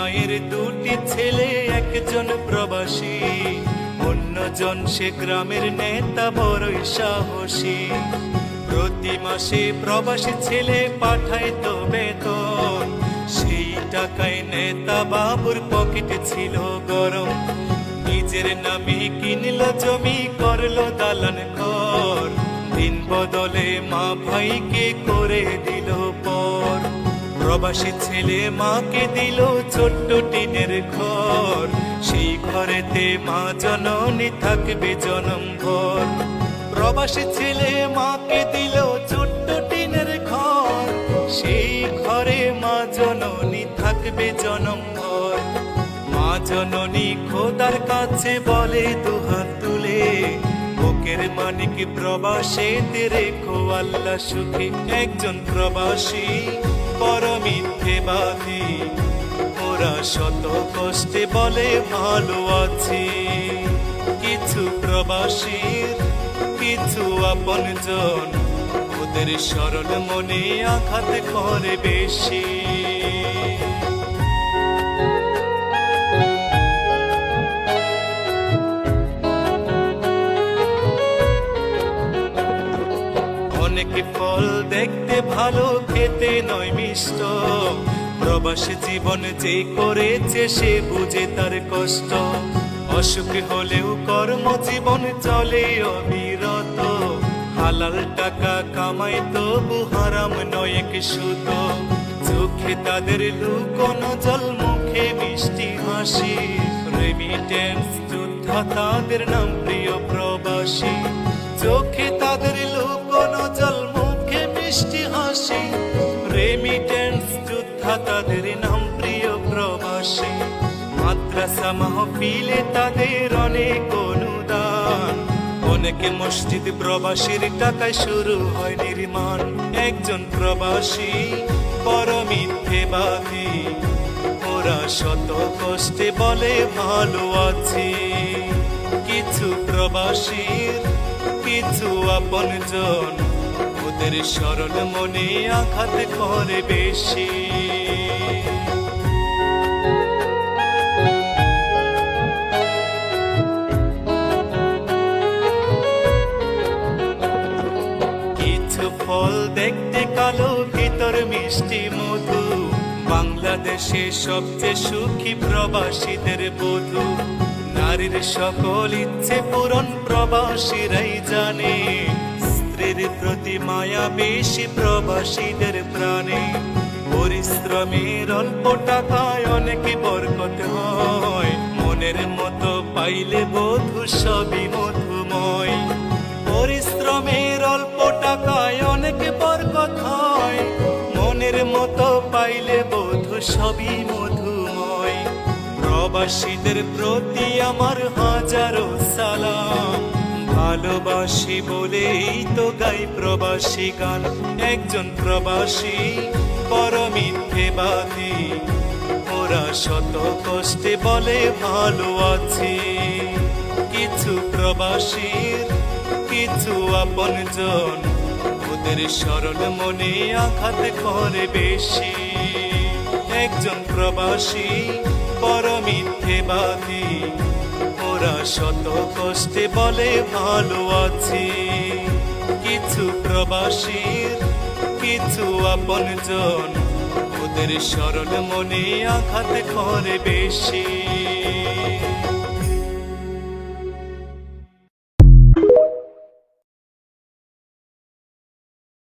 মায়ের দুটি ছেলে, একজন প্রবাসী, অন্যজন সে গ্রামের নেতা, বড়ই সাহসী। প্রতি মাসে প্রবাসী ছেলে পাঠাইতো বেতন, সেই টাকায় নেতা বাবুর পকেটে ছিল গরম। নিজের নামে কিনলো জমি, করলো দালান ঘর, দিন বদলে মা ভাইকে করে দিল পর। প্রবাসী ছেলে মাকে দিল ছোট্ট টিনের ঘর, সেই ঘরেতে মা জননী থাকবে জনমভর। প্রবাসী ছেলে মাকে দিল ছোট্ট টিনের ঘর, সেই ঘরে মা জননী থাকবে জনমভর। মা জননী খোদার কাছে বলে দুহাত তুলে, বুকের মানিক প্রবাসীতে রেখো আল্লাহ সুখে। একজন প্রবাসী বড় মিথ্যেবাদী, ওরা শত কষ্টে বলে ভালো আছি। কিছু প্রবাসীর কিছু আপনজন, ওদের সরল মনে আঘাত করে বেশি। অনেক ফল দেখতে ভালো, খেতে নয় মিষ্ট, প্রবাসী জীবন যে করেছে সে বুঝে তার কষ্ট। অসুখ হলেও কর্মজীবন চলে অবিরত, হালাল টাকা কামাই তবু হারাম নয় এক সুত। চোখে তাদের লুকোনো জল, মুখে মিষ্টি হাসি, রেমিটেন্স যোদ্ধা তাদের নাম প্রিয় প্রবাসী। চোখে তাদের লুকোনো জল, মুখে মিষ্টি হাসি, রেমিটেন্স যোদ্ধা তাদের নাম প্রিয় প্রবাসী। মাদ্রাসা মাহফিলে তাদের অনেক অনুদান, অনেকে মসজিদ প্রবাসীর টাকায় শুরু হয় নির্মাণ। একজন প্রবাসী বড় মিথ্যেবাদী, ওরা শত কষ্টে বলে ভালো আছি। কিছু প্রবাসীর কিছু আপনজন, ওদের সরল মনে আঘাত করে বেশি। কিছু ফল দেখতে কালো, ভিতর মিষ্টি মধু, বাংলাদেশে সবচেয়ে সুখী প্রবাসীদের বধূ। নারীর সকল ইচ্ছে পূরণ প্রবাসীরাই জানে, স্ত্রীর প্রতি মায়া বেশি প্রবাসীদের প্রাণে। পরিশ্রমের অল্প টাকায় অনেক বরকত হয়, মনের মতো পাইলে বধূ সবই মধুময়। পরিশ্রমের অল্প টাকায় অনেক বরকত হয়, মনের মতো পাইলে বধূ সবই মধুময়। প্রবাসীদের প্রতি আমার হাজারো সালাম, ভালোবাসি বলেই তো গাই প্রবাসী গান। একজন প্রবাসী বড় মিথ্যেবাদী, ওরা শত কষ্টে বলে ভালো আছি। কিছু প্রবাসীর কিছু আপনজন, ওদের সরল মনে আঘাত করে বেশি। একজন প্রবাসী বড় মিথ্যেবাদী, ওরা শত কষ্টে বলে ভালো আছি। কিছু প্রবাসীর কিছু আপনজন, ওদের সরল মনে আঘাত করে বেশি।